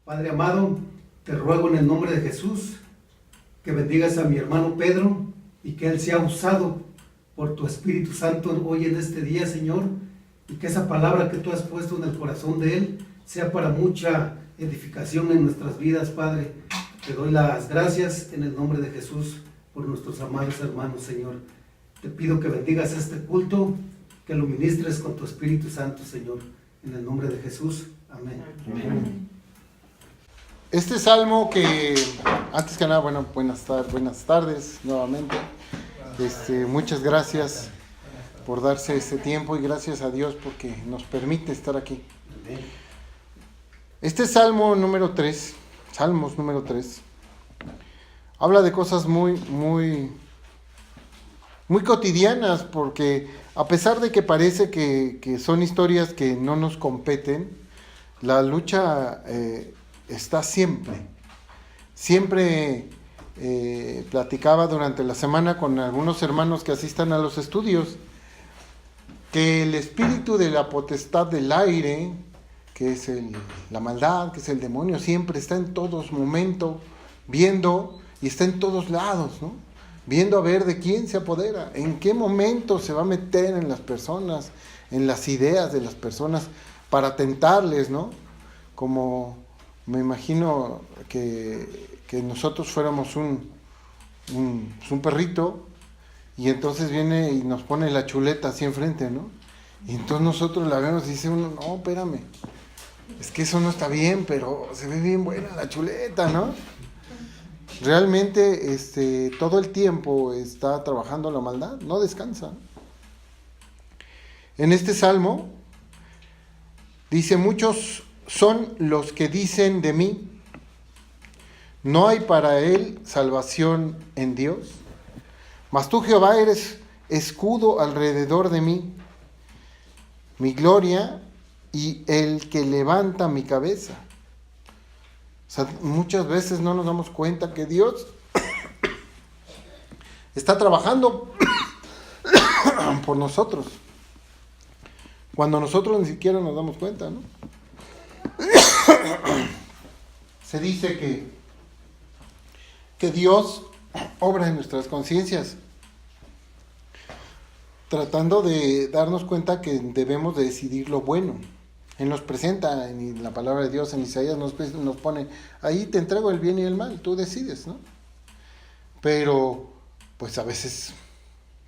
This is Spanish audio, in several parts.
Padre amado, te ruego en el nombre de Jesús que bendigas a mi hermano Pedro y que él sea usado por tu Espíritu Santo hoy en este día, Señor, y que esa palabra que tú has puesto en el corazón de él sea para mucha edificación en nuestras vidas, Padre. Te doy las gracias en el nombre de Jesús por nuestros amados hermanos, Señor. Te pido que bendigas este culto, que lo ministres con tu Espíritu Santo, Señor, en el nombre de Jesús. Amén. Amén. Este salmo que, antes que nada, buenas tardes nuevamente. Muchas gracias por darse este tiempo y gracias a Dios porque nos permite estar aquí. Este Salmos número 3, habla de cosas muy cotidianas, porque a pesar de que parece que son historias que no nos competen, la lucha está siempre. Platicaba durante la semana con algunos hermanos que asistan a los estudios que el espíritu de la potestad del aire, que es la maldad, que es el demonio, siempre está en todos momentos viendo y está en todos lados, ¿no? Viendo a ver de quién se apodera, en qué momento se va a meter en las personas, en las ideas de las personas para tentarles, ¿no? Como me imagino que nosotros fuéramos un perrito y entonces viene y nos pone la chuleta así enfrente, ¿no? Y entonces nosotros la vemos y dice uno, no, espérame, es que eso no está bien, pero se ve bien buena la chuleta, ¿no? Realmente todo el tiempo está trabajando la maldad, no descansa. En este salmo dice, muchos son los que dicen de mí, no hay para él salvación en Dios. Mas tú, Jehová, eres escudo alrededor de mí, mi gloria y el que levanta mi cabeza. O sea, muchas veces no nos damos cuenta que Dios está trabajando por nosotros, cuando nosotros ni siquiera nos damos cuenta, ¿no? Se dice que Dios obra en nuestras conciencias, tratando de darnos cuenta que debemos de decidir lo bueno. Él nos presenta en la palabra de Dios, en Isaías nos pone, ahí te entrego el bien y el mal, tú decides, ¿no? Pero, pues a veces,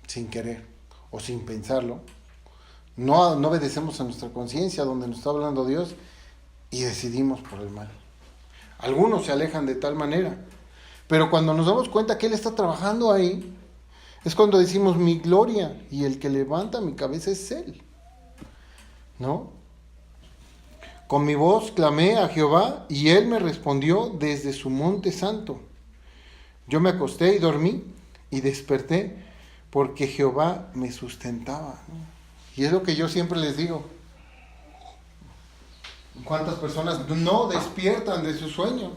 sin querer o sin pensarlo, no obedecemos a nuestra conciencia, donde nos está hablando Dios, y decidimos por el mal. Algunos se alejan de tal manera, pero cuando nos damos cuenta que Él está trabajando ahí, es cuando decimos, mi gloria y el que levanta mi cabeza es Él, ¿no? Con mi voz clamé a Jehová y Él me respondió desde su monte santo. Yo me acosté y dormí y desperté porque Jehová me sustentaba, ¿no? Y es lo que yo siempre les digo. ¿Cuántas personas no despiertan de su sueño?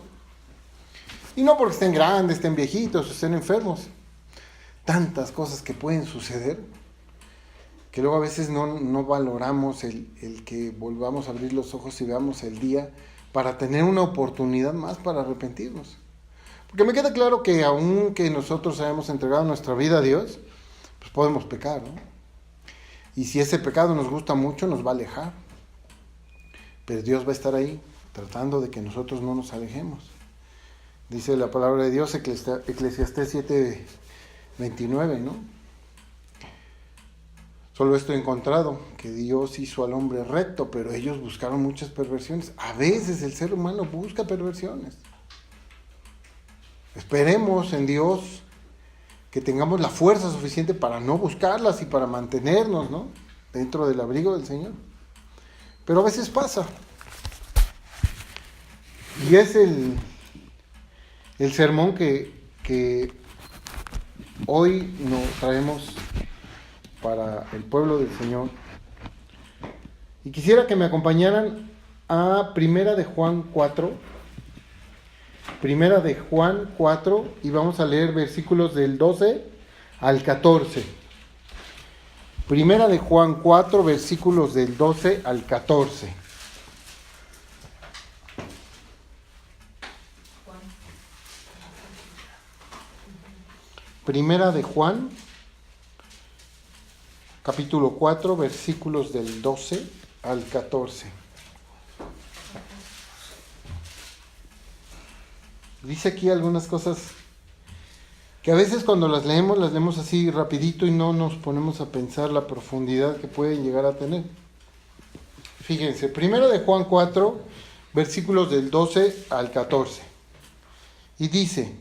Y no porque estén grandes, estén viejitos, estén enfermos. Tantas cosas que pueden suceder, que luego a veces no valoramos el que volvamos a abrir los ojos y veamos el día para tener una oportunidad más para arrepentirnos. Porque me queda claro que aunque nosotros hayamos entregado nuestra vida a Dios, pues podemos pecar, ¿no? Y si ese pecado nos gusta mucho, nos va a alejar. Pero Dios va a estar ahí, tratando de que nosotros no nos alejemos. Dice la palabra de Dios, Eclesiastés 7:29, ¿no? Solo esto he encontrado, que Dios hizo al hombre recto, pero ellos buscaron muchas perversiones. A veces el ser humano busca perversiones. Esperemos en Dios que tengamos la fuerza suficiente para no buscarlas y para mantenernos, ¿no?, dentro del abrigo del Señor. Pero a veces pasa. Y es el sermón que hoy nos traemos para el pueblo del Señor. Y quisiera que me acompañaran a Primera de Juan 4. Primera de Juan 4, y vamos a leer versículos del 12 al 14. Primera de Juan 4, versículos del 12 al 14. Primera de Juan, capítulo 4, versículos del 12 al 14. Dice aquí algunas cosas que a veces cuando las leemos así rapidito y no nos ponemos a pensar la profundidad que pueden llegar a tener. Fíjense, primero de Juan 4, versículos del 12 al 14. Y dice: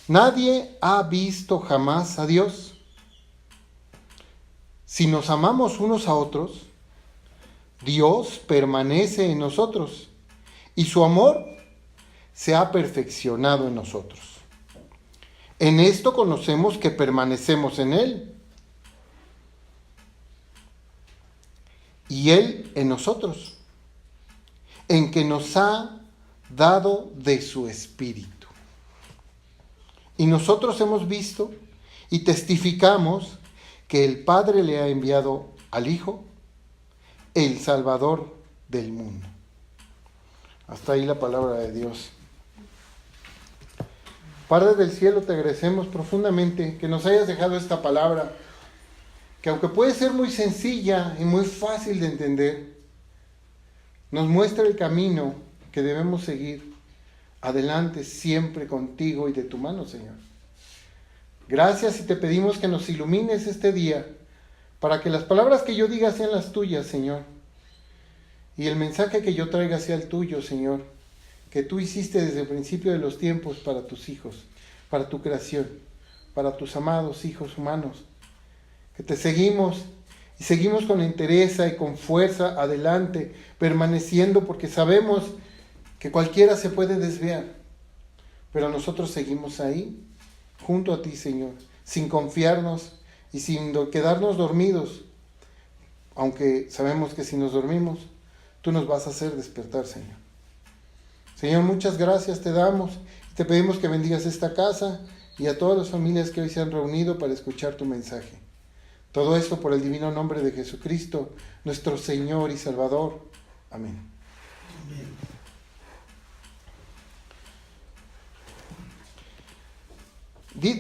nadie ha visto jamás a Dios. Si nos amamos unos a otros, Dios permanece en nosotros y su amor se ha perfeccionado en nosotros. En esto conocemos que permanecemos en Él y Él en nosotros, en que nos ha dado de su Espíritu. Y nosotros hemos visto y testificamos que el Padre le ha enviado al Hijo, el Salvador del mundo. Hasta ahí la palabra de Dios. Padre del cielo, te agradecemos profundamente que nos hayas dejado esta palabra, que aunque puede ser muy sencilla y muy fácil de entender, nos muestra el camino que debemos seguir adelante siempre contigo y de tu mano, Señor. Gracias y te pedimos que nos ilumines este día para que las palabras que yo diga sean las tuyas, Señor, y el mensaje que yo traiga sea el tuyo, Señor, que tú hiciste desde el principio de los tiempos para tus hijos, para tu creación, para tus amados hijos humanos, que te seguimos y seguimos con entereza y con fuerza adelante, permaneciendo porque sabemos que cualquiera se puede desviar, pero nosotros seguimos ahí, junto a ti, Señor, sin confiarnos y sin quedarnos dormidos, aunque sabemos que si nos dormimos, tú nos vas a hacer despertar, Señor. Señor, muchas gracias te damos y te pedimos que bendigas esta casa y a todas las familias que hoy se han reunido para escuchar tu mensaje. Todo esto por el divino nombre de Jesucristo, nuestro Señor y Salvador. Amén.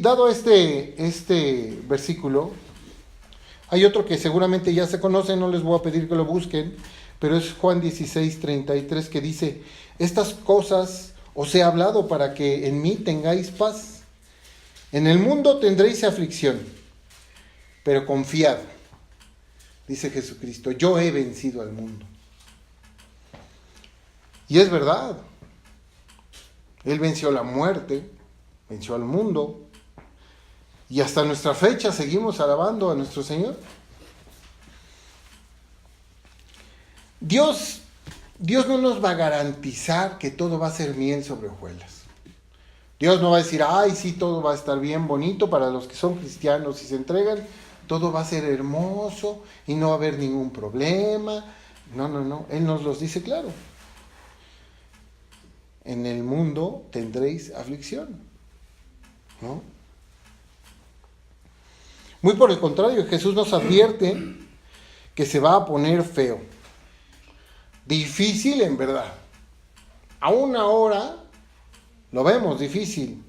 Dado este versículo, hay otro que seguramente ya se conoce, no les voy a pedir que lo busquen, pero es Juan 16:33 que dice: estas cosas os he hablado para que en mí tengáis paz. En el mundo tendréis aflicción, pero confiad, dice Jesucristo, yo he vencido al mundo. Y es verdad, Él venció la muerte, venció al mundo, y hasta nuestra fecha seguimos alabando a nuestro Señor. Dios no nos va a garantizar que todo va a ser miel sobre hojuelas. Dios no va a decir, ay, sí, todo va a estar bien bonito para los que son cristianos y se entregan, todo va a ser hermoso y no va a haber ningún problema. No, Él nos los dice claro. En el mundo tendréis aflicción, ¿no? Muy por el contrario, Jesús nos advierte que se va a poner feo. Difícil en verdad. Aún ahora lo vemos difícil.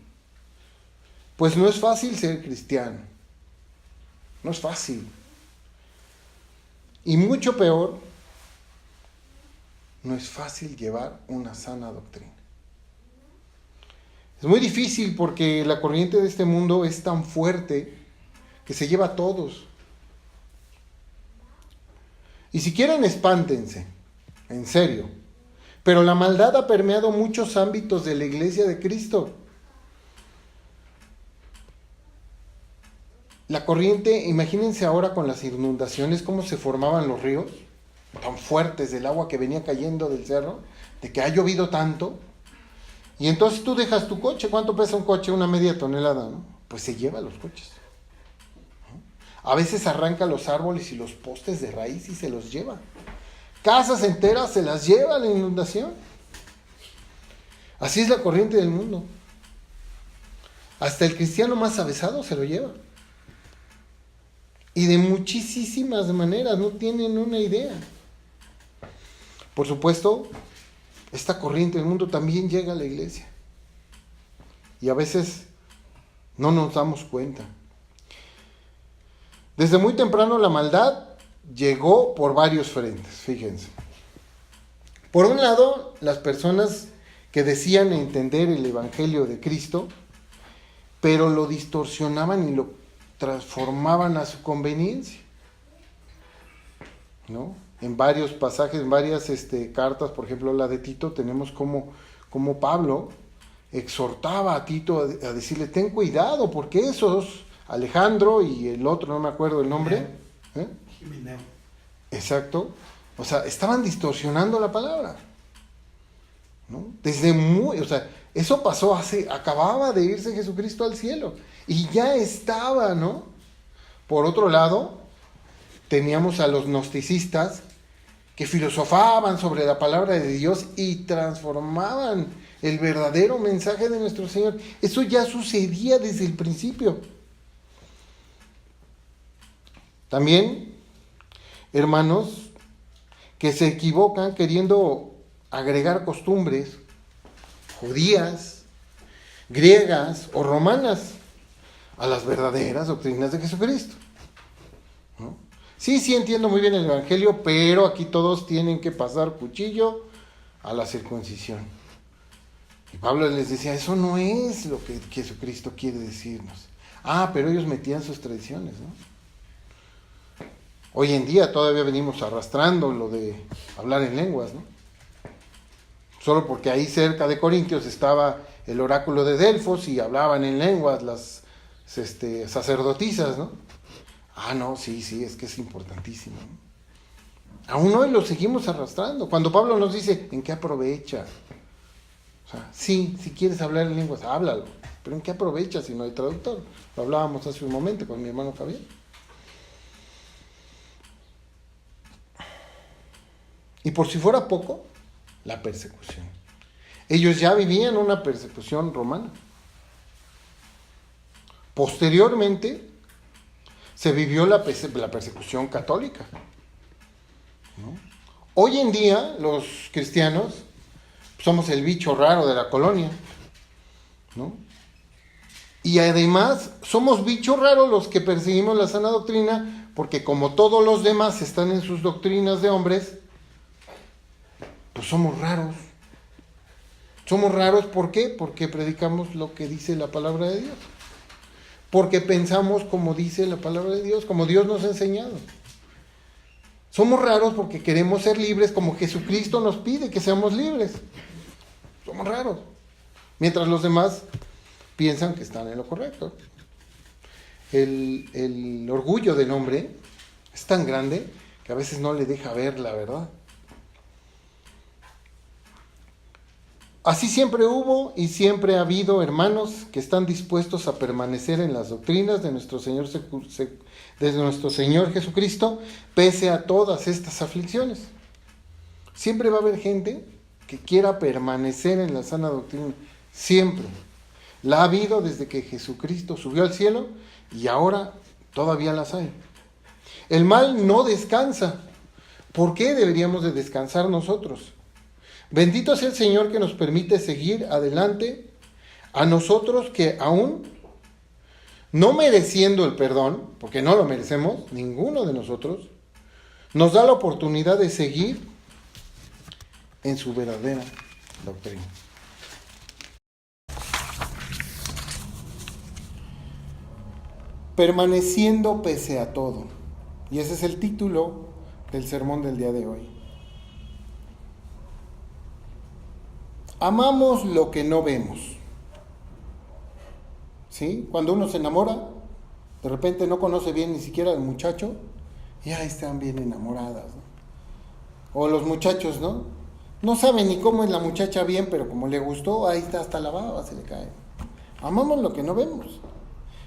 Pues no es fácil ser cristiano. No es fácil. Y mucho peor, no es fácil llevar una sana doctrina. Es muy difícil porque la corriente de este mundo es tan fuerte que se lleva a todos. Y si quieren, espántense. En serio. Pero la maldad ha permeado muchos ámbitos de la iglesia de Cristo. La corriente, imagínense ahora con las inundaciones, cómo se formaban los ríos, tan fuertes del agua que venía cayendo del cerro, de que ha llovido tanto. Y entonces tú dejas tu coche. ¿Cuánto pesa un coche? Una media tonelada, ¿no? Pues se lleva los coches. A veces arranca los árboles y los postes de raíz y se los lleva. Casas enteras se las lleva la inundación. Así es la corriente del mundo. Hasta el cristiano más avesado se lo lleva. Y de muchísimas maneras, no tienen una idea. Por supuesto, esta corriente del mundo también llega a la iglesia. Y a veces No nos damos cuenta. Desde muy temprano la maldad llegó por varios frentes, fíjense. Por un lado, las personas que decían entender el Evangelio de Cristo, pero lo distorsionaban y lo transformaban a su conveniencia, ¿no? En varios pasajes, en varias cartas, por ejemplo la de Tito, tenemos como Pablo exhortaba a Tito a decirle, ten cuidado, porque esos, Alejandro y el otro, no me acuerdo el nombre, Himeneo. Exacto, o sea, estaban distorsionando la palabra, ¿no? Eso pasó acababa de irse Jesucristo al cielo, y ya estaba, ¿no? Por otro lado, teníamos a los gnosticistas, que filosofaban sobre la palabra de Dios y transformaban el verdadero mensaje de nuestro Señor. Eso ya sucedía desde el principio. También, hermanos, que se equivocan queriendo agregar costumbres judías, griegas o romanas a las verdaderas doctrinas de Jesucristo, ¿no? Sí, entiendo muy bien el Evangelio, pero aquí todos tienen que pasar cuchillo a la circuncisión. Y Pablo les decía, eso no es lo que Jesucristo quiere decirnos. Pero ellos metían sus tradiciones, ¿no? Hoy en día todavía venimos arrastrando lo de hablar en lenguas, ¿no? Solo porque ahí cerca de Corintios estaba el oráculo de Delfos y hablaban en lenguas las sacerdotisas, ¿no? No, sí, es que es importantísimo, ¿no? Aún hoy lo seguimos arrastrando. Cuando Pablo nos dice, ¿en qué aprovecha? O sea, sí, si quieres hablar en lenguas, háblalo. Pero ¿en qué aprovecha si no hay traductor? Lo hablábamos hace un momento con mi hermano Javier. Y por si fuera poco, la persecución. Ellos ya vivían una persecución romana. Posteriormente, se vivió la persecución católica, ¿no? Hoy en día, los cristianos somos el bicho raro de la colonia, ¿no? Y además, somos bichos raros los que perseguimos la sana doctrina, porque como todos los demás están en sus doctrinas de hombres, pues somos raros. Somos raros, ¿por qué? Porque predicamos lo que dice la palabra de Dios. Porque pensamos como dice la palabra de Dios, como Dios nos ha enseñado. Somos raros porque queremos ser libres como Jesucristo nos pide que seamos libres. Somos raros. Mientras los demás piensan que están en lo correcto. El orgullo del hombre es tan grande que a veces no le deja ver la verdad. Así siempre hubo y siempre ha habido hermanos que están dispuestos a permanecer en las doctrinas de nuestro Señor Jesucristo, pese a todas estas aflicciones. Siempre va a haber gente que quiera permanecer en la sana doctrina. Siempre. La ha habido desde que Jesucristo subió al cielo y ahora todavía las hay. El mal no descansa. ¿Por qué deberíamos de descansar nosotros? Bendito sea el Señor que nos permite seguir adelante a nosotros que aún no mereciendo el perdón, porque no lo merecemos, ninguno de nosotros, nos da la oportunidad de seguir en su verdadera doctrina. Permaneciendo pese a todo. Y ese es el título del sermón del día de hoy. Amamos lo que no vemos. ¿Sí? Cuando uno se enamora, de repente no conoce bien ni siquiera al muchacho, y ahí están bien enamoradas, ¿no? O los muchachos, ¿no? No saben ni cómo es la muchacha bien, pero como le gustó, ahí está, hasta la baba se le cae. Amamos lo que no vemos.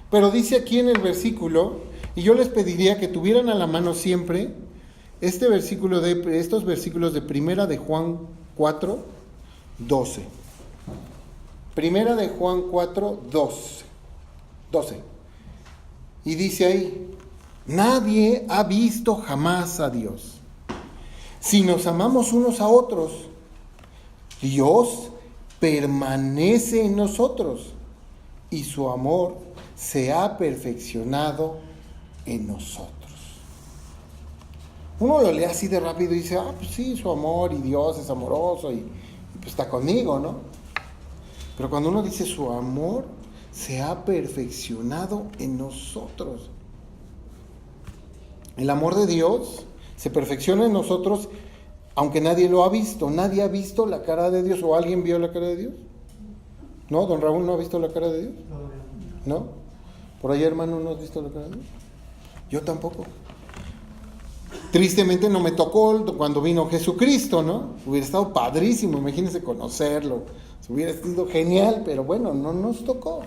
Pero dice aquí en el versículo, y yo les pediría que tuvieran a la mano siempre estos versículos de Primera de Juan 4, 12. Primera de Juan 4, 12. Y dice ahí, nadie ha visto jamás a Dios. Si nos amamos unos a otros, Dios permanece en nosotros y su amor se ha perfeccionado en nosotros. Uno lo lee así de rápido y dice, pues sí, su amor y Dios es amoroso y pues está conmigo, ¿no? Pero cuando uno dice su amor se ha perfeccionado en nosotros. El amor de Dios se perfecciona en nosotros, aunque nadie lo ha visto. Nadie ha visto la cara de Dios. ¿O alguien vio la cara de Dios? ¿No? ¿Don Raúl no ha visto la cara de Dios? ¿No? ¿Por ahí, hermano, no has visto la cara de Dios? Yo tampoco. Tristemente no me tocó cuando vino Jesucristo, ¿no? Hubiera estado padrísimo, imagínense conocerlo. Hubiera sido genial, pero bueno, no nos tocó.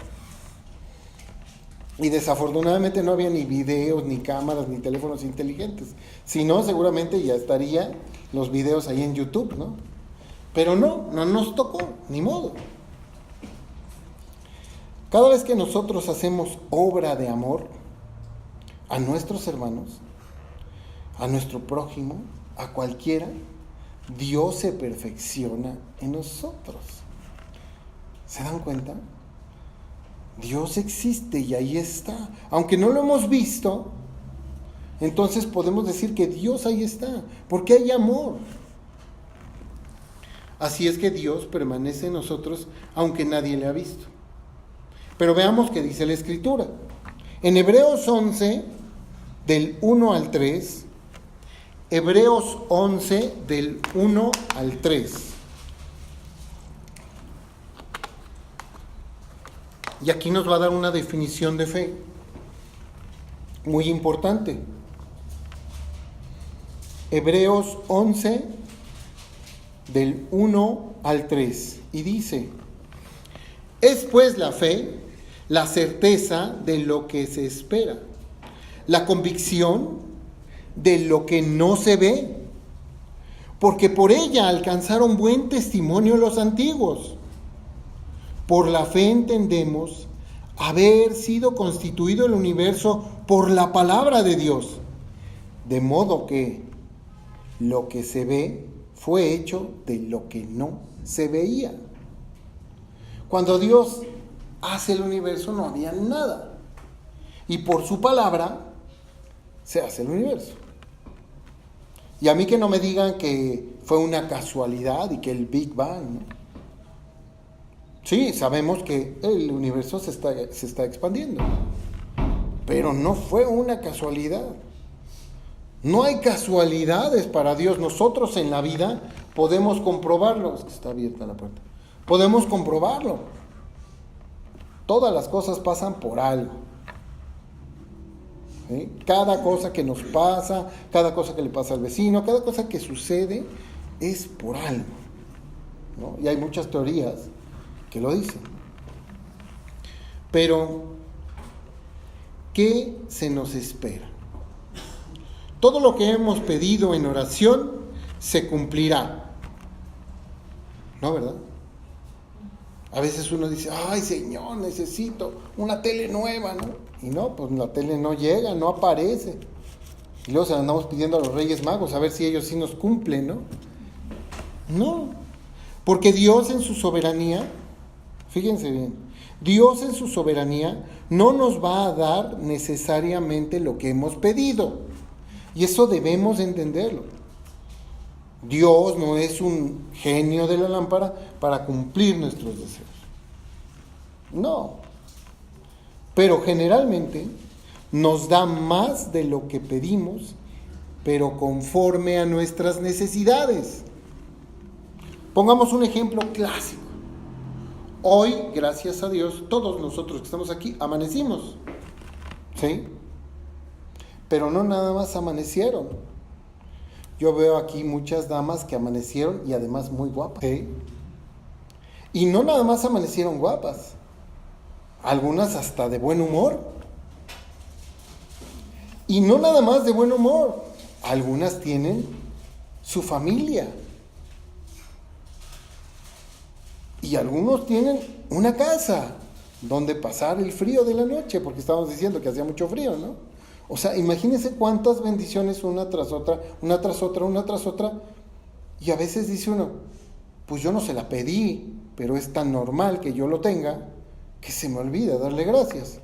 Y desafortunadamente no había ni videos, ni cámaras, ni teléfonos inteligentes. Si no, seguramente ya estarían los videos ahí en YouTube, ¿no? Pero no nos tocó, ni modo. Cada vez que nosotros hacemos obra de amor a nuestros hermanos, a nuestro prójimo, a cualquiera, Dios se perfecciona en nosotros. ¿Se dan cuenta? Dios existe y ahí está. Aunque no lo hemos visto, entonces podemos decir que Dios ahí está, porque hay amor. Así es que Dios permanece en nosotros, aunque nadie le ha visto. Pero veamos qué dice la Escritura. En Hebreos 11, del 1 al 3, Hebreos 11, del 1 al 3. Y aquí nos va a dar una definición de fe muy importante. Hebreos 11, del 1 al 3. Y dice, es pues la fe, la certeza de lo que se espera, la convicción de lo que no se ve, porque por ella alcanzaron buen testimonio los antiguos. Por la fe entendemos haber sido constituido el universo por la palabra de Dios, de modo que lo que se ve fue hecho de lo que no se veía. Cuando Dios hace el universo no había nada, y por su palabra se hace el universo. Y a mí que no me digan que fue una casualidad y que el Big Bang, ¿no? Sí, sabemos que el universo se está expandiendo, pero no fue una casualidad. No hay casualidades para Dios. Nosotros en la vida podemos comprobarlo. Es que está abierta la puerta. Podemos comprobarlo. Todas las cosas pasan por algo. ¿Sí? Cada cosa que nos pasa, cada cosa que le pasa al vecino, cada cosa que sucede es por algo, ¿no? Y hay muchas teorías que lo dicen. Pero, ¿qué se nos espera? Todo lo que hemos pedido en oración se cumplirá. ¿No, verdad? A veces uno dice, ay Señor, necesito una tele nueva, ¿no? Y no, pues la tele no llega, no aparece. Y luego se la andamos pidiendo a los Reyes Magos, a ver si ellos sí nos cumplen, ¿no? No, porque Dios en su soberanía, fíjense bien, Dios en su soberanía no nos va a dar necesariamente lo que hemos pedido. Y eso debemos entenderlo. Dios no es un genio de la lámpara para cumplir nuestros deseos. No. Pero generalmente nos da más de lo que pedimos, pero conforme a nuestras necesidades. Pongamos un ejemplo clásico. Hoy, gracias a Dios, todos nosotros que estamos aquí amanecimos, ¿sí? Pero no nada más amanecieron. Yo veo aquí muchas damas que amanecieron y además muy guapas, ¿sí? Y no nada más amanecieron guapas, algunas hasta de buen humor. Y no nada más de buen humor, algunas tienen su familia. Y algunos tienen una casa donde pasar el frío de la noche, porque estábamos diciendo que hacía mucho frío, ¿no? O sea, imagínense cuántas bendiciones una tras otra, una tras otra, una tras otra. Y a veces dice uno, pues yo no se la pedí, pero es tan normal que yo lo tenga, que se me olvida darle gracias.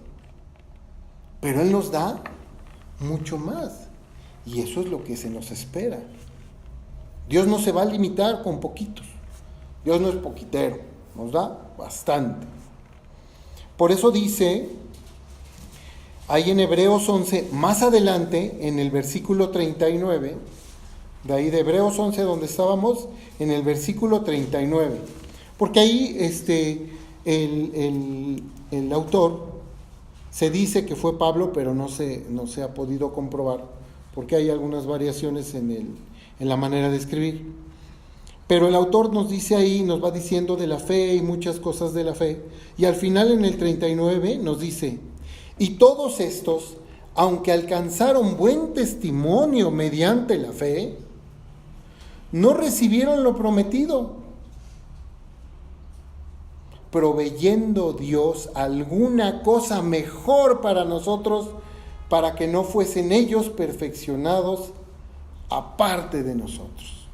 Pero Él nos da mucho más. Y eso es lo que se nos espera. Dios no se va a limitar con poquitos. Dios no es poquitero, nos da bastante. Por eso dice, ahí en Hebreos 11, más adelante, en el versículo 39, de ahí de Hebreos 11 donde estábamos, en el versículo 39. Porque ahí el autor se dice que fue Pablo, pero no se ha podido comprobar, porque hay algunas variaciones en la manera de escribir. Pero el autor nos dice ahí, nos va diciendo de la fe y muchas cosas de la fe, y al final en el 39 nos dice, y todos estos, aunque alcanzaron buen testimonio mediante la fe, no recibieron lo prometido, proveyendo Dios alguna cosa mejor para nosotros, para que no fuesen ellos perfeccionados aparte de nosotros,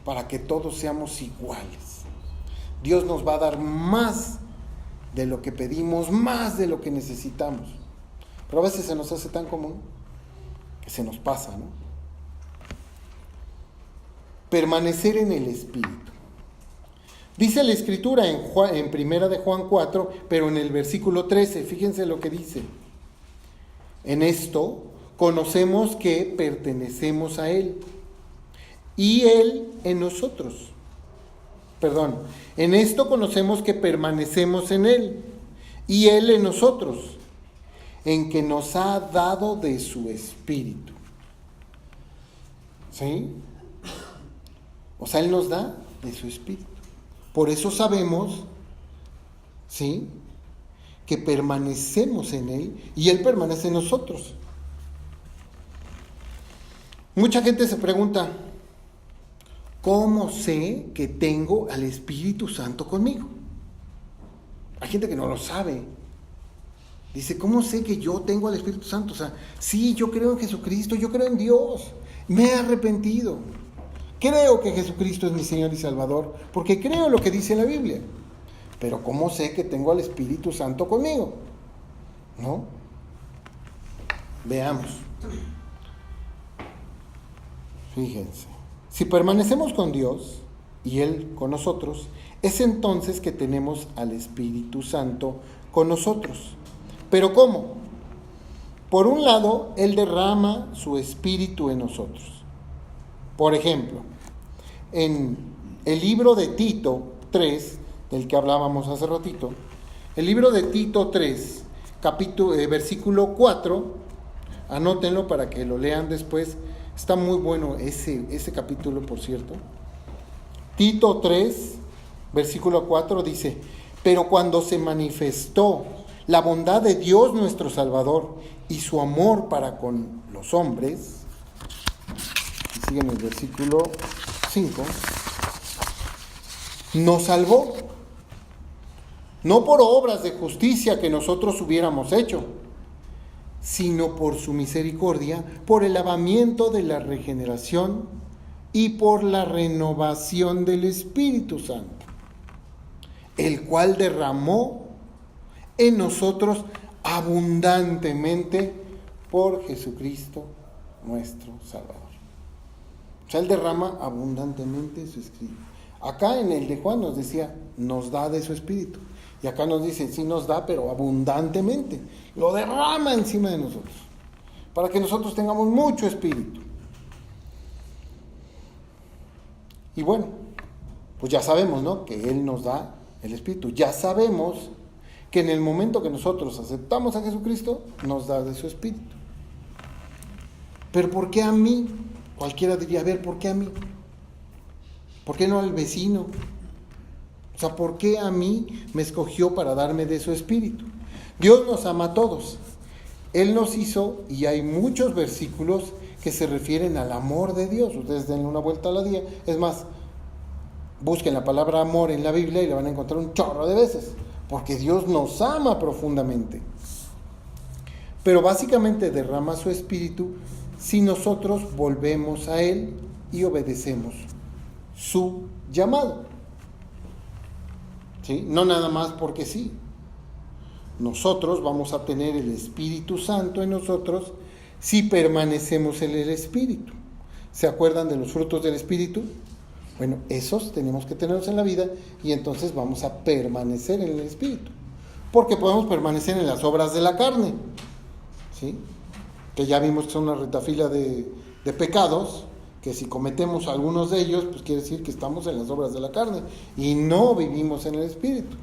para que todos seamos iguales. Dios nos va a dar más de lo que pedimos, más de lo que necesitamos, pero a veces se nos hace tan común que se nos pasa, ¿no? Permanecer en el Espíritu. Dice la Escritura en Primera de Juan 4, pero en el versículo 13, fíjense lo que dice. En esto conocemos que pertenecemos a Él y Él en nosotros. En esto conocemos que permanecemos en Él y Él en nosotros, en que nos ha dado de su Espíritu. ¿Sí? O sea, Él nos da de su Espíritu. Por eso sabemos, ¿sí?, que permanecemos en Él y Él permanece en nosotros. Mucha gente se pregunta, ¿cómo sé que tengo al Espíritu Santo conmigo? Hay gente que no lo sabe. Dice, ¿cómo sé que yo tengo al Espíritu Santo? O sea, sí, yo creo en Jesucristo, yo creo en Dios, me he arrepentido. Creo que Jesucristo es mi Señor y Salvador, porque creo lo que dice la Biblia. Pero ¿cómo sé que tengo al Espíritu Santo conmigo? ¿No? Veamos. Fíjense. Si permanecemos con Dios y Él con nosotros, es entonces que tenemos al Espíritu Santo con nosotros. ¿Pero cómo? Por un lado, Él derrama su Espíritu en nosotros. Por ejemplo, en el libro de Tito 3, del que hablábamos hace ratito, el libro de Tito 3, versículo 4, anótenlo para que lo lean después, está muy bueno ese capítulo, por cierto. Tito 3, versículo 4 dice, pero cuando se manifestó la bondad de Dios nuestro Salvador y su amor para con los hombres, y sigue en el versículo 5, nos salvó, no por obras de justicia que nosotros hubiéramos hecho, sino por su misericordia, por el lavamiento de la regeneración y por la renovación del Espíritu Santo, el cual derramó en nosotros abundantemente por Jesucristo nuestro Salvador. O sea, Él derrama abundantemente su Espíritu. Acá en el de Juan nos decía, nos da de su Espíritu. Y acá nos dice, sí nos da, pero abundantemente. Lo derrama encima de nosotros, para que nosotros tengamos mucho Espíritu. Y bueno, pues ya sabemos, ¿no?, que Él nos da el Espíritu. Ya sabemos que en el momento que nosotros aceptamos a Jesucristo, nos da de su Espíritu. Pero ¿por qué a mí? Cualquiera diría, a ver, ¿por qué a mí? ¿Por qué no al vecino? O sea, ¿por qué a mí me escogió para darme de su Espíritu? Dios nos ama a todos. Él nos hizo, y hay muchos versículos que se refieren al amor de Dios. Ustedes denle una vuelta a la día. Es más, busquen la palabra amor en la Biblia y la van a encontrar un chorro de veces, porque Dios nos ama profundamente. Pero básicamente derrama su Espíritu si nosotros volvemos a Él y obedecemos su llamado. ¿Sí? No nada más porque sí. nosotros vamos a tener el Espíritu Santo en nosotros si permanecemos en el Espíritu. ¿Se acuerdan de los frutos del Espíritu? Bueno, esos tenemos que tenerlos en la vida y entonces vamos a permanecer en el Espíritu. Porque podemos permanecer en las obras de la carne, ¿sí? Que ya vimos que son una retafila de pecados, que si cometemos algunos de ellos, pues quiere decir que estamos en las obras de la carne y no vivimos en el Espíritu.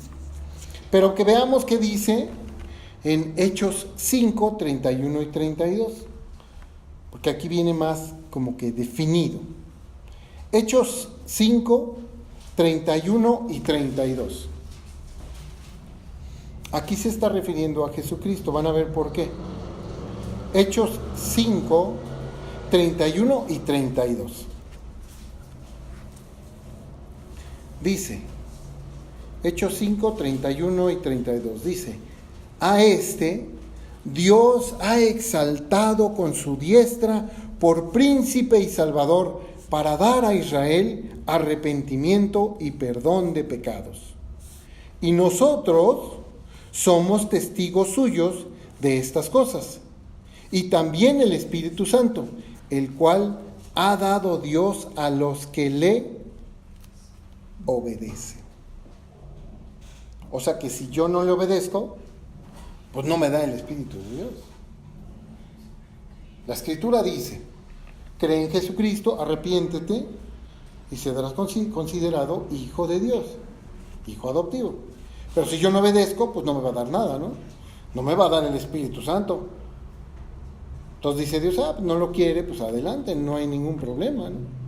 Pero que veamos qué dice en Hechos 5, 31 y 32, porque aquí viene más como que definido. Hechos 5, 31 y 32. Aquí se está refiriendo a Jesucristo, van a ver por qué. Hechos 5, 31 y 32. Dice, Hechos 5, 31 y 32, dice: a este Dios ha exaltado con su diestra por príncipe y salvador, para dar a Israel arrepentimiento y perdón de pecados. Y nosotros somos testigos suyos de estas cosas. Y también el Espíritu Santo, el cual ha dado Dios a los que le obedecen. O sea que si yo no le obedezco, pues no me da el Espíritu de Dios. La Escritura dice: cree en Jesucristo, arrepiéntete y serás considerado hijo de Dios, hijo adoptivo. Pero si yo no obedezco, pues no me va a dar nada, ¿no? No me va a dar el Espíritu Santo. Entonces dice Dios, pues no lo quiere, pues adelante, no hay ningún problema, ¿no?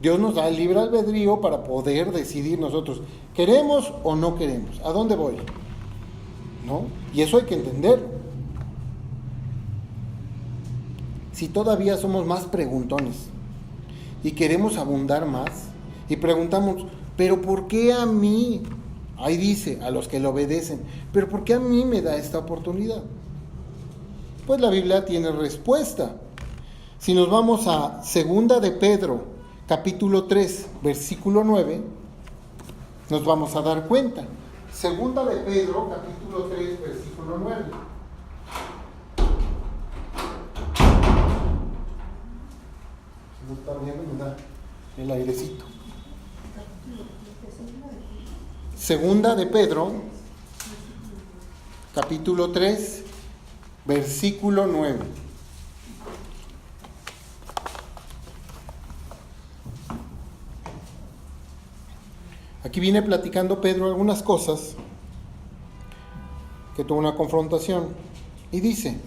Dios nos da el libre albedrío para poder decidir nosotros, ¿queremos o no queremos? ¿A dónde voy? ¿No? Y eso hay que entenderlo. Si todavía somos más preguntones y queremos abundar más y preguntamos, ¿pero por qué a mí? Ahí dice, a los que le obedecen, ¿pero por qué a mí me da esta oportunidad? Pues la Biblia tiene respuesta. Si nos vamos a 2 de Pedro, capítulo 3, versículo 9, nos vamos a dar cuenta. 2 de Pedro, capítulo 3, versículo 9. ¿Se está viendo? Me da el airecito. 2 de Pedro, capítulo 3, versículo 9. Aquí viene platicando Pedro algunas cosas que tuvo una confrontación y dice: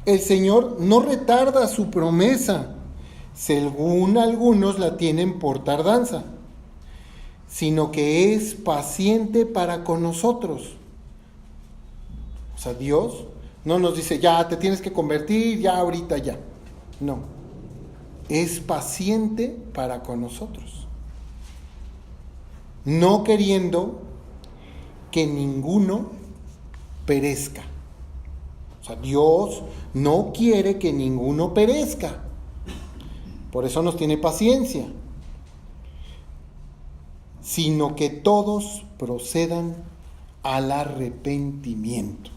el Señor no retarda su promesa, según algunos la tienen por tardanza, sino que es paciente para con nosotros. O sea, Dios no nos dice, ya te tienes que convertir, ya ahorita ya. No, es paciente para con nosotros, no queriendo que ninguno perezca. O sea, Dios no quiere que ninguno perezca. Por eso nos tiene paciencia. Sino que todos procedan al arrepentimiento.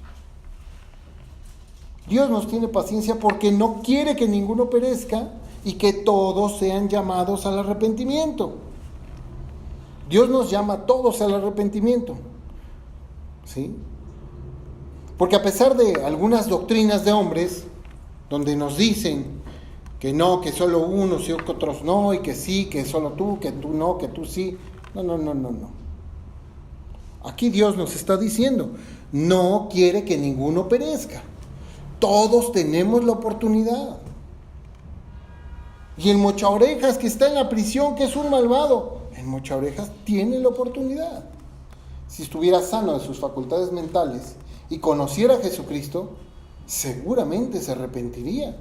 Dios nos tiene paciencia porque no quiere que ninguno perezca y que todos sean llamados al arrepentimiento. Dios nos llama a todos al arrepentimiento, ¿sí? Porque a pesar de algunas doctrinas de hombres, donde nos dicen que no, que solo unos y otros no, y que sí, que solo tú, que tú no, que tú sí. No. Aquí Dios nos está diciendo, no quiere que ninguno perezca. Todos tenemos la oportunidad. Y el Mochaorejas, que está en la prisión, que es un malvado, el Mochaorejas tiene la oportunidad. Si estuviera sano de sus facultades mentales y conociera a Jesucristo, seguramente se arrepentiría.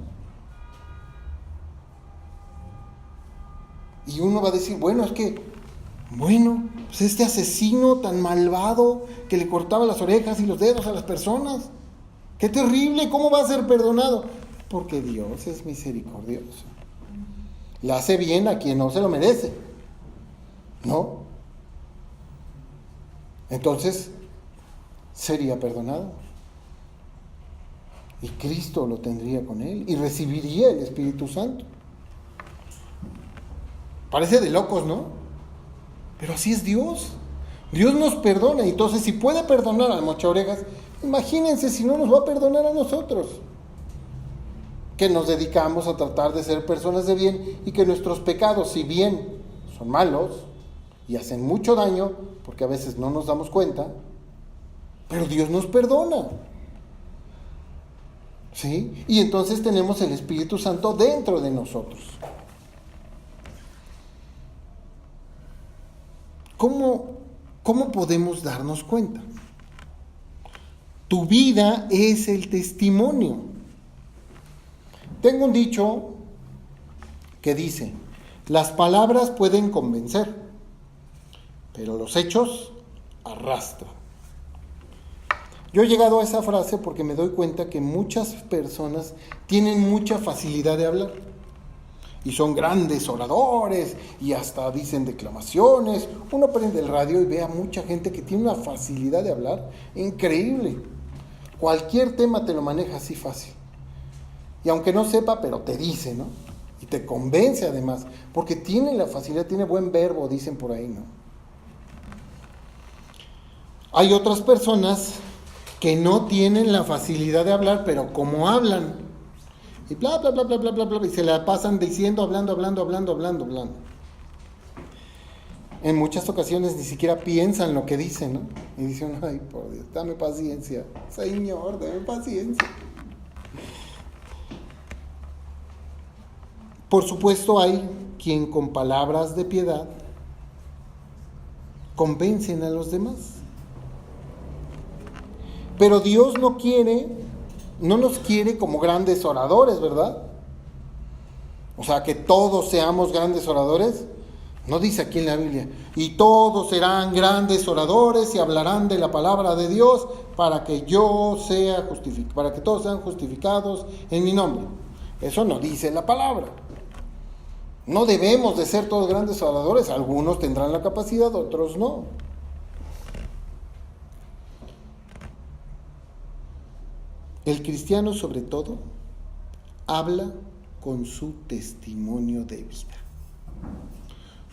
Y uno va a decir, pues este asesino tan malvado que le cortaba las orejas y los dedos a las personas, ¡qué terrible! ¿Cómo va a ser perdonado? Porque Dios es misericordioso. Le hace bien a quien no se lo merece, ¿no? Entonces, sería perdonado. Y Cristo lo tendría con él y recibiría el Espíritu Santo. Parece de locos, ¿no? Pero así es Dios. Dios nos perdona. Entonces, si puede perdonar al mochaorejas, imagínense si no nos va a perdonar a nosotros, que nos dedicamos a tratar de ser personas de bien y que nuestros pecados, si bien son malos y hacen mucho daño, porque a veces no nos damos cuenta, pero Dios nos perdona. ¿Sí? Y entonces tenemos el Espíritu Santo dentro de nosotros. ¿Cómo podemos darnos cuenta? Tu vida es el testimonio. Tengo un dicho que dice: las palabras pueden convencer, pero los hechos arrastran. Yo he llegado a esa frase porque me doy cuenta que muchas personas tienen mucha facilidad de hablar. Y son grandes oradores y hasta dicen declamaciones. Uno prende el radio y ve a mucha gente que tiene una facilidad de hablar increíble. Cualquier tema te lo maneja así fácil. Y aunque no sepa, pero te dice, ¿no? Y te convence además, porque tiene la facilidad, tiene buen verbo, dicen por ahí, ¿no? Hay otras personas que no tienen la facilidad de hablar, pero como hablan, y bla, bla, bla, bla, bla, bla, bla, y se la pasan diciendo, hablando. En muchas ocasiones ni siquiera piensan lo que dicen, ¿no? Y dicen: ay, por Dios, dame paciencia, Señor, dame paciencia. Por supuesto, hay quien con palabras de piedad convencen a los demás. Pero Dios no nos quiere como grandes oradores, ¿verdad? O sea, que todos seamos grandes oradores. No dice aquí en la Biblia: y todos serán grandes oradores y hablarán de la palabra de Dios para que todos sean justificados en mi nombre. Eso no dice la palabra. No debemos de ser todos grandes oradores. Algunos tendrán la capacidad, otros no. El cristiano, sobre todo, habla con su testimonio de vida.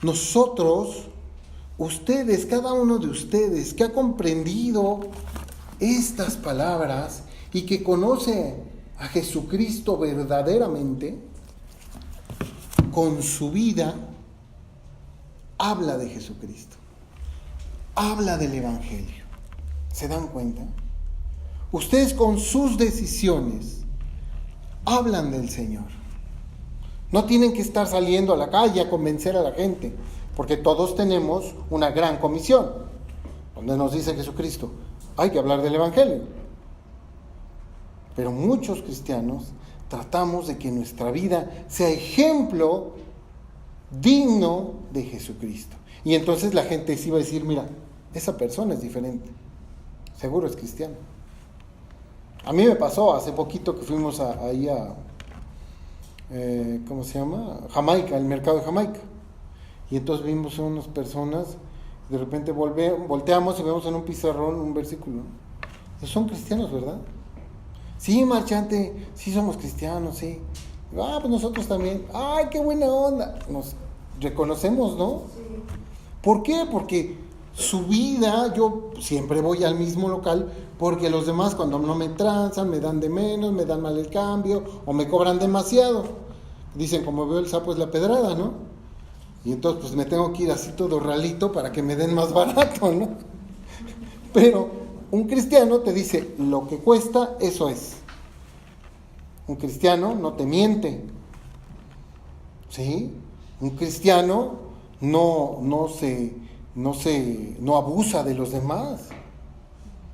Nosotros, ustedes, cada uno de ustedes que ha comprendido estas palabras y que conoce a Jesucristo verdaderamente, con su vida habla de Jesucristo, habla del Evangelio. ¿Se dan cuenta? Ustedes con sus decisiones hablan del Señor. No tienen que estar saliendo a la calle a convencer a la gente, porque todos tenemos una gran comisión, donde nos dice Jesucristo: hay que hablar del Evangelio. Pero muchos cristianos tratamos de que nuestra vida sea ejemplo digno de Jesucristo. Y entonces la gente sí va a decir: mira, esa persona es diferente, seguro es cristiano. A mí me pasó hace poquito que fuimos ahí a ¿cómo se llama? Jamaica, el mercado de Jamaica. Y entonces vimos a unas personas, de repente volteamos y vemos en un pizarrón un versículo. Son cristianos, ¿verdad? Sí, marchante, sí somos cristianos, sí. Pues nosotros también. ¡Ay, qué buena onda! Nos reconocemos, ¿no? Sí. ¿Por qué? Porque su vida, yo siempre voy al mismo local, porque los demás cuando no me transan, me dan de menos, me dan mal el cambio, o me cobran demasiado. Dicen: como veo el sapo es la pedrada, ¿no? Y entonces pues me tengo que ir así todo ralito para que me den más barato, ¿no? Pero un cristiano te dice: lo que cuesta, eso es. Un cristiano no te miente, ¿sí? Un cristiano no abusa de los demás.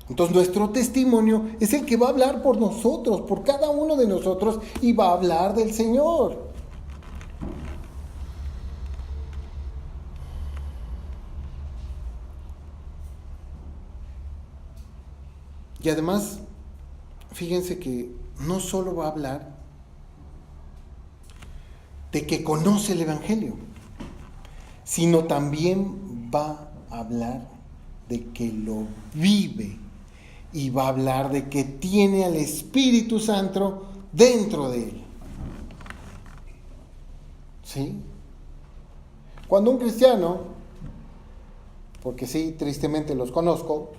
Entonces nuestro testimonio es el que va a hablar por nosotros, por cada uno de nosotros, y va a hablar del Señor. Y además, fíjense que no solo va a hablar de que conoce el Evangelio, sino también va a hablar de que lo vive y va a hablar de que tiene al Espíritu Santo dentro de él. ¿Sí? Cuando un cristiano, porque sí, tristemente los conozco,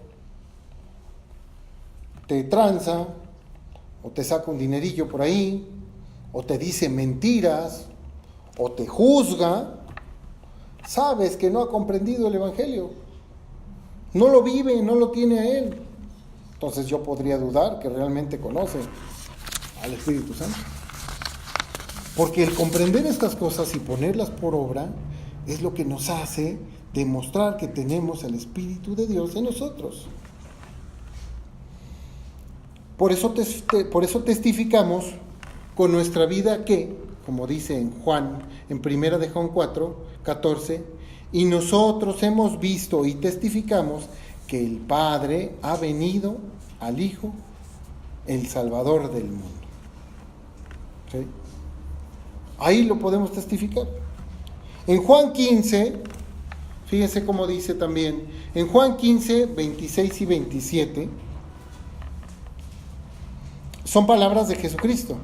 te tranza, o te saca un dinerillo por ahí, o te dice mentiras, o te juzga, sabes que no ha comprendido el Evangelio, no lo vive, no lo tiene a él. Entonces yo podría dudar que realmente conoce al Espíritu Santo. Porque el comprender estas cosas y ponerlas por obra es lo que nos hace demostrar que tenemos al Espíritu de Dios en nosotros. Por eso testificamos con nuestra vida que, como dice en Juan, en 1 de Juan 4:14, y nosotros hemos visto y testificamos que el Padre ha venido al Hijo, el Salvador del mundo. ¿Sí? Ahí lo podemos testificar. En Juan 15, fíjense cómo dice también, en Juan 15, 26 y 27, son palabras de Jesucristo.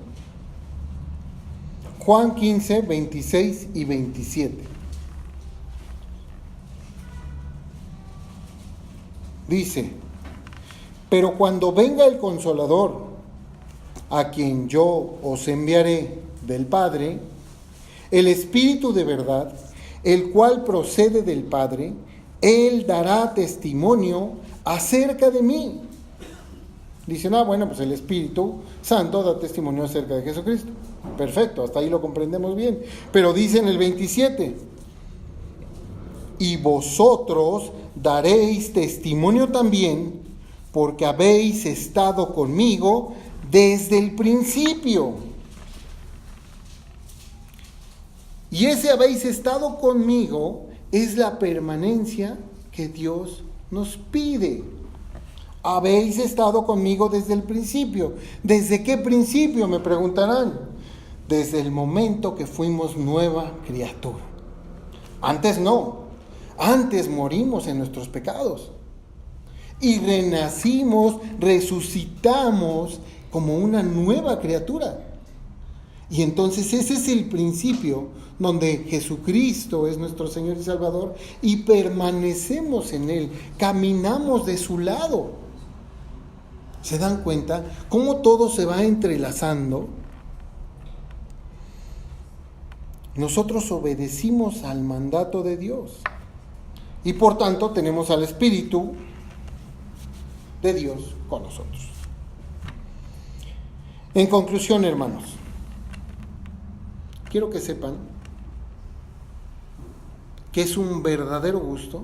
Juan 15, 26 y 27. Dice, pero cuando venga el Consolador, a quien yo os enviaré del Padre, el Espíritu de verdad, el cual procede del Padre, Él dará testimonio acerca de mí. Dicen, bueno, pues el Espíritu Santo da testimonio acerca de Jesucristo. Perfecto, hasta ahí lo comprendemos bien. Pero dice en el 27, y vosotros daréis testimonio también, porque habéis estado conmigo desde el principio. Y ese habéis estado conmigo es la permanencia que Dios nos pide. Habéis estado conmigo desde el principio. ¿Desde qué principio? Me preguntarán. Desde el momento que fuimos nueva criatura. Antes no. Antes morimos en nuestros pecados. Y renacimos, resucitamos como una nueva criatura. Y entonces ese es el principio donde Jesucristo es nuestro Señor y Salvador y permanecemos en Él, caminamos de su lado. ¿Se dan cuenta cómo todo se va entrelazando? Nosotros obedecimos al mandato de Dios y por tanto tenemos al Espíritu de Dios con nosotros. En conclusión, hermanos, quiero que sepan que es un verdadero gusto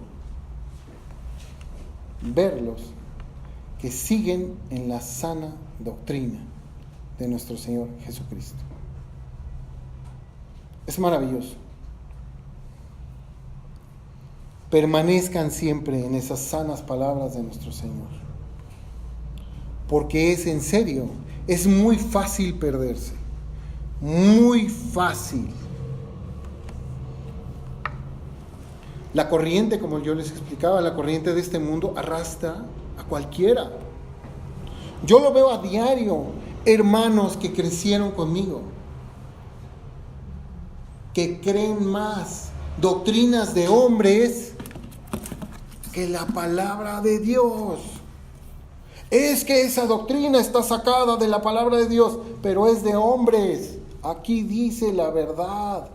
verlos que siguen en la sana doctrina de nuestro Señor Jesucristo. Es maravilloso. Permanezcan siempre en esas sanas palabras de nuestro Señor. Porque es en serio, es muy fácil perderse. Muy fácil. La corriente, como yo les explicaba, la corriente de este mundo arrastra a cualquiera. Yo lo veo a diario, hermanos que crecieron conmigo, que creen más doctrinas de hombres que la palabra de Dios. Es que esa doctrina está sacada de la palabra de Dios, pero es de hombres. Aquí dice la verdad.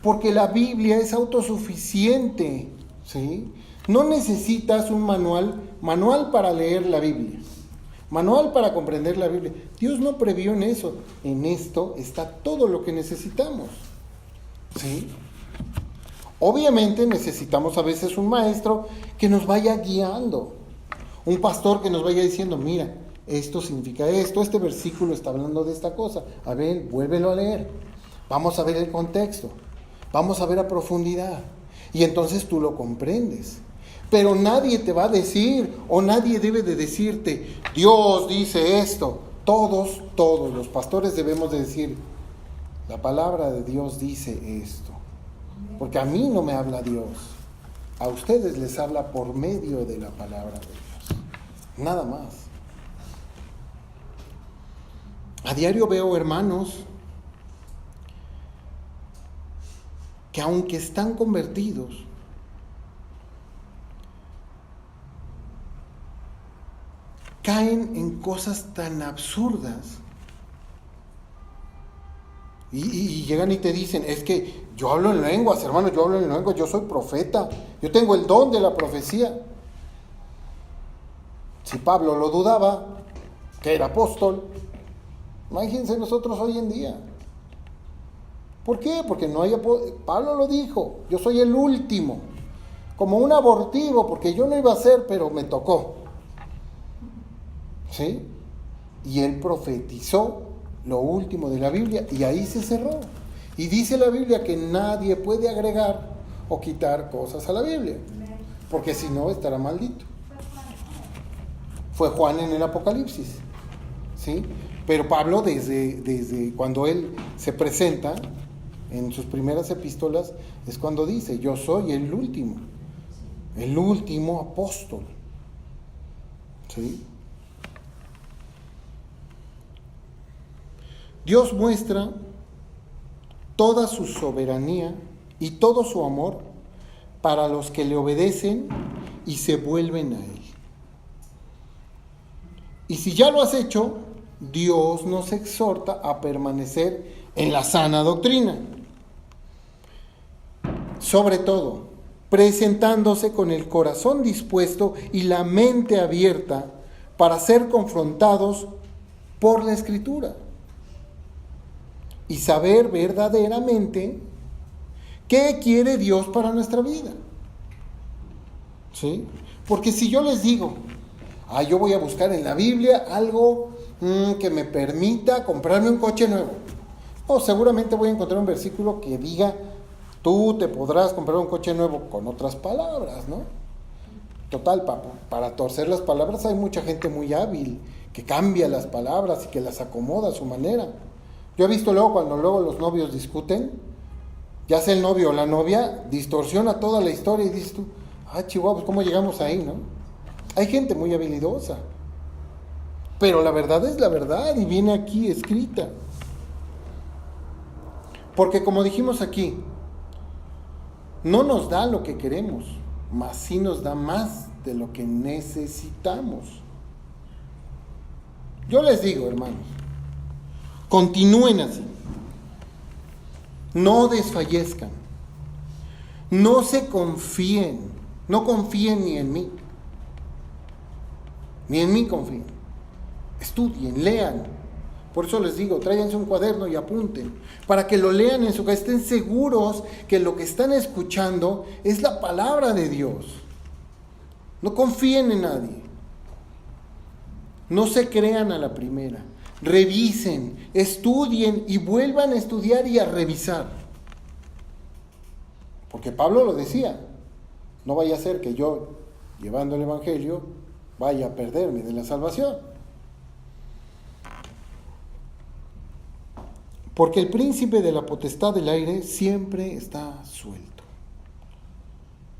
Porque la Biblia es autosuficiente, ¿sí? No necesitas un manual para leer la Biblia, manual para comprender la Biblia. Dios no previó en eso. En esto está todo lo que necesitamos, ¿sí? Obviamente necesitamos a veces un maestro que nos vaya guiando, un pastor que nos vaya diciendo, mira, esto significa esto, este versículo está hablando de esta cosa. A ver, vuélvelo a leer. Vamos a ver el contexto. Vamos a ver a profundidad. Y entonces tú lo comprendes. Pero nadie te va a decir, o nadie debe de decirte, Dios dice esto. Todos los pastores debemos de decir, la palabra de Dios dice esto. Porque a mí no me habla Dios. A ustedes les habla por medio de la palabra de Dios. nada más. A diario veo hermanos que aunque están convertidos, caen en cosas tan absurdas. Y llegan y te dicen, es que yo hablo en lenguas, hermano, yo hablo en lenguas, yo soy profeta, yo tengo el don de la profecía. Si Pablo lo dudaba, que era apóstol, imagínense nosotros hoy en día. ¿Por qué? Porque no hay Pablo lo dijo, yo soy el último, como un abortivo, porque yo no iba a ser, pero me tocó. ¿Sí? Y él profetizó lo último de la Biblia y ahí se cerró. Y dice la Biblia que nadie puede agregar o quitar cosas a la Biblia, porque si no estará maldito. Fue Juan en el Apocalipsis, ¿sí? Pero Pablo desde cuando él se presenta en sus primeras epístolas es cuando dice, yo soy el último apóstol, ¿sí? Dios muestra toda su soberanía y todo su amor para los que le obedecen y se vuelven a Él. Y si ya lo has hecho, Dios nos exhorta a permanecer en la sana doctrina. Sobre todo, presentándose con el corazón dispuesto y la mente abierta para ser confrontados por la Escritura. Y saber verdaderamente qué quiere Dios para nuestra vida. ¿Sí? Porque si yo les digo, yo voy a buscar en la Biblia algo que me permita comprarme un coche nuevo. Seguramente voy a encontrar un versículo que diga, tú te podrás comprar un coche nuevo, con otras palabras, ¿no? Total, para torcer las palabras hay mucha gente muy hábil, que cambia las palabras y que las acomoda a su manera. Yo he visto cuando los novios discuten, ya sea el novio o la novia, distorsiona toda la historia y dices tú, chihuahua, pues ¿cómo llegamos ahí, no? Hay gente muy habilidosa, pero la verdad es la verdad y viene aquí escrita. Porque como dijimos aquí, no nos da lo que queremos, mas sí nos da más de lo que necesitamos. Yo les digo, hermanos, continúen así, no desfallezcan, no se confíen, no confíen ni en mí confíen, estudien, lean. Por eso les digo, tráiganse un cuaderno y apunten, para que lo lean en su casa, estén seguros que lo que están escuchando es la palabra de Dios. No confíen en nadie, no se crean a la primera. Revisen, estudien y vuelvan a estudiar y a revisar. Porque Pablo lo decía, no vaya a ser que yo, llevando el Evangelio, vaya a perderme de la salvación. Porque el príncipe de la potestad del aire siempre está suelto.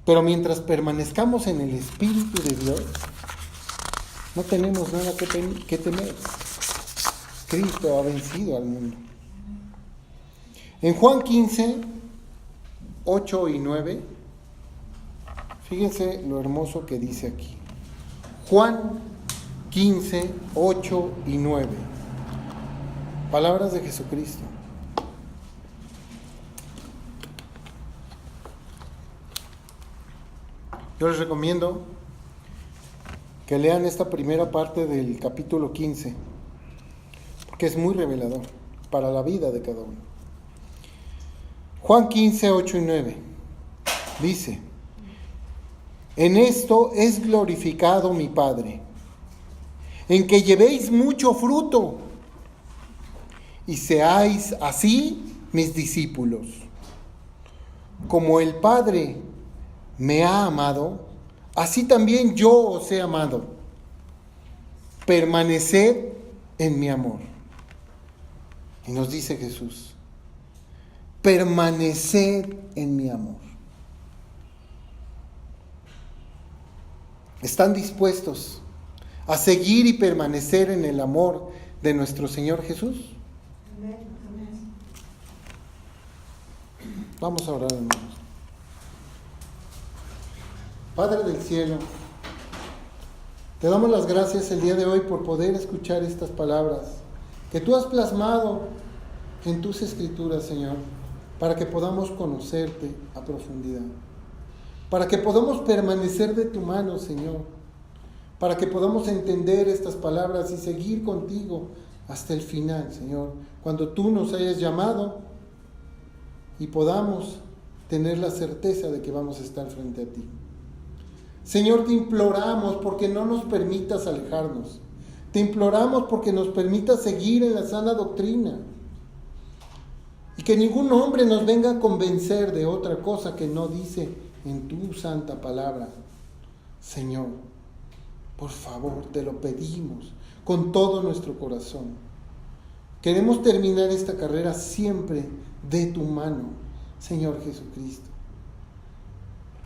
Pero mientras permanezcamos en el Espíritu de Dios, no tenemos nada que temer. Cristo ha vencido al mundo. En Juan 15, 8 y 9, fíjense lo hermoso que dice aquí. Juan 15, 8 y 9. Palabras de Jesucristo. Yo les recomiendo que lean esta primera parte del capítulo 15, porque es muy revelador para la vida de cada uno. Juan 15, 8 y 9 dice: en esto es glorificado mi Padre, en que llevéis mucho fruto y seáis así mis discípulos. Como el Padre me ha amado, así también yo os he amado. Permaneced en mi amor. Y nos dice Jesús, permaneced en mi amor. ¿Están dispuestos a seguir y permanecer en el amor de nuestro Señor Jesús. Vamos a orar, hermanos. Padre del cielo, te damos las gracias el día de hoy por poder escuchar estas palabras que tú has plasmado en tus escrituras, Señor, para que podamos conocerte a profundidad, para que podamos permanecer de tu mano, Señor, para que podamos entender estas palabras y seguir contigo hasta el final, Señor, cuando tú nos hayas llamado y podamos tener la certeza de que vamos a estar frente a ti. Señor, te imploramos porque no nos permitas alejarnos. Te imploramos porque nos permitas seguir en la sana doctrina. Y que ningún hombre nos venga a convencer de otra cosa que no dice en tu santa palabra. Señor, por favor, te lo pedimos con todo nuestro corazón. Queremos terminar esta carrera siempre de tu mano, Señor Jesucristo,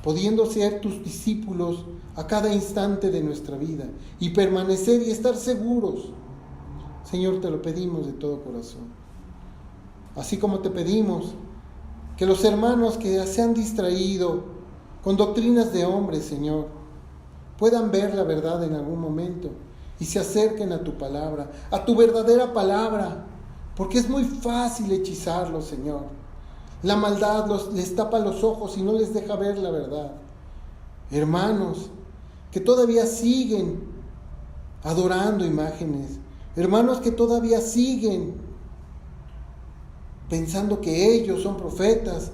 pudiendo ser tus discípulos a cada instante de nuestra vida y permanecer y estar seguros. Señor, te lo pedimos de todo corazón. Así como te pedimos que los hermanos que se han distraído con doctrinas de hombres, Señor, puedan ver la verdad en algún momento y se acerquen a tu palabra, a tu verdadera palabra, porque es muy fácil hechizarlos, Señor. La maldad les tapa los ojos y no les deja ver la verdad. Hermanos que todavía siguen adorando imágenes, hermanos que todavía siguen pensando que ellos son profetas,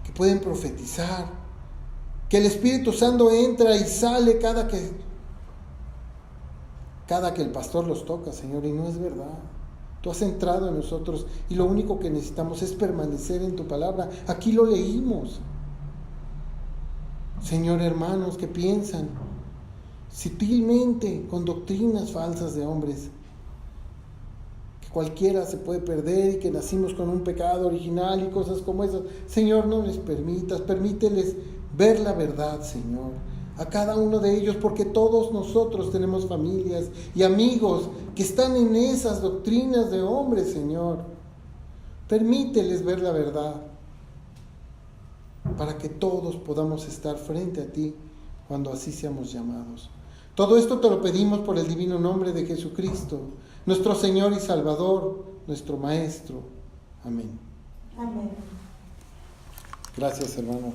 que pueden profetizar, que el Espíritu Santo entra y sale cada que el pastor los toca, Señor, y no es verdad. Tú has entrado en nosotros y lo único que necesitamos es permanecer en tu palabra. Aquí lo leímos. Señor, hermanos que piensan sutilmente con doctrinas falsas de hombres, que cualquiera se puede perder y que nacimos con un pecado original y cosas como esas. Señor, no les permitas, permíteles ver la verdad, Señor, a cada uno de ellos, porque todos nosotros tenemos familias y amigos que están en esas doctrinas de hombres, Señor. Permíteles ver la verdad para que todos podamos estar frente a ti cuando así seamos llamados. Todo esto te lo pedimos por el divino nombre de Jesucristo, nuestro Señor y Salvador, nuestro Maestro. Amén. Amén. Gracias, hermano.